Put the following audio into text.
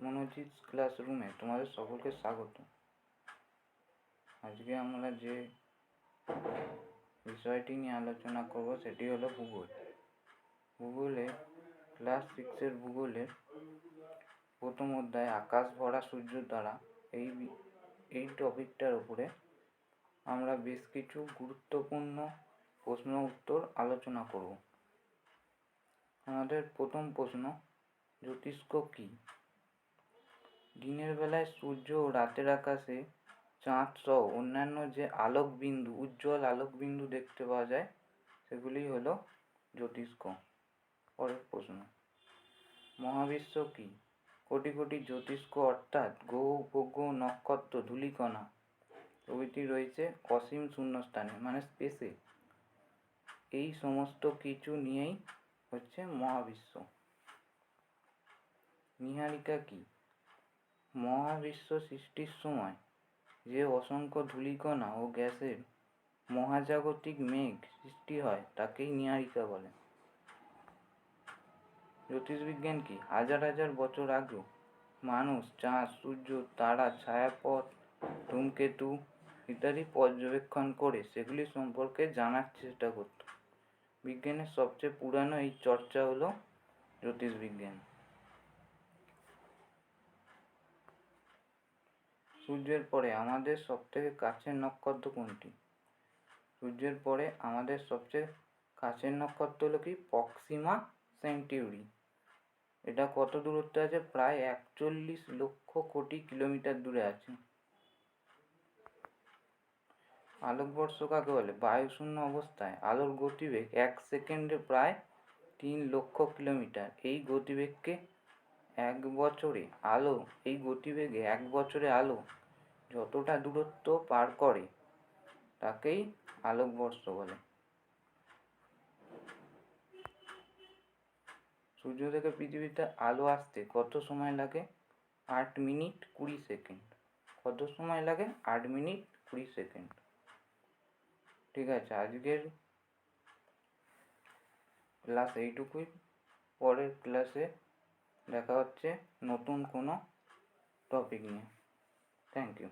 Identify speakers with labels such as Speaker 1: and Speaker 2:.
Speaker 1: মনোজিৎ ক্লাসরুমে তোমাদের সকলকে স্বাগত। আজকে আমরা যে বিষয়টি নিয়ে আলোচনা করব সেটি হলো ভূগোল। ভূগোলে ক্লাস 6-এর ভূগোলের প্রথম অধ্যায় আকাশ ভরা সূর্য দ্বারা এই টপিকটার উপরে আমরা বেশ কিছু গুরুত্বপূর্ণ প্রশ্ন উত্তর আলোচনা করব। আমাদের প্রথম প্রশ্ন, জ্যোতিষ্ক কি? দিনের বেলায় সূর্য ও রাতের আকাশে চাঁদ সহ অন্যান্য যে উজ্জ্বল আলোকবিন্দু দেখতে পাওয়া যায় সেগুলি হলো জ্যোতিষ্ক। পরের প্রশ্ন, মহাবিশ্ব কি? কোটি কোটি জ্যোতিষ্ক অর্থাৎ গ্রহ, উপগ্রহ, নক্ষত্র, ধূলিকণা প্রভৃতি রয়েছে অসীম শূন্যস্থানে মানে স্পেসে। এই সমস্ত কিছু নিয়েই হচ্ছে মহাবিশ্ব। নীহারিকা কি? মহাবিশ্ব সৃষ্টির সময় যে অসংখ্য ধূলিকণা ও গ্যাসের মহাজাগতিক মেঘ সৃষ্টি হয় তাকেই নীহারিকা বলে। জ্যোতির্বিজ্ঞান কি? হাজার হাজার বছর আগেও মানুষ চাঁদ, সূর্য, তারা, ছায়াপথ, ধূমকেতু ইত্যাদি পর্যবেক্ষণ করে সেগুলি সম্পর্কে জানার চেষ্টা করত। বিজ্ঞানের সবচেয়ে পুরানো এই চর্চা হলো জ্যোতির্বিজ্ঞান। সূর্যের পরে আমাদের সবথেকে কাছের নক্ষত্র কোনটি? সূর্যের পরে আমাদের সবচেয়ে কাছের নক্ষত্র হলো কি? প্রক্সিমা সেন্টিউরি। এটা কত দূরত্বে আছে? প্রায় 41 লক্ষ কোটি কিলোমিটার দূরে আছে। আলোকবর্ষ কাকে বলে? বায়ুশূন্য অবস্থায় আলোর গতিবেগ 1 সেকেন্ডে প্রায় 3 লক্ষ কিলোমিটার। এই গতিবেগে এক বছরে আলো যতটা দূরত্ব পার করে তাকেই আলোকবর্ষ বলে। সূর্য থেকে পৃথিবীতে আলো আসতে কত সময় লাগে? 8 মিনিট 20 সেকেন্ড। কত সময় লাগে? 8 মিনিট 20 সেকেন্ড। ঠিক আছে, আজকের ক্লাস এইটুকুই। পরের ক্লাসে দেখা হচ্ছে নতুন কোনো টপিক নিয়ে। Thank you.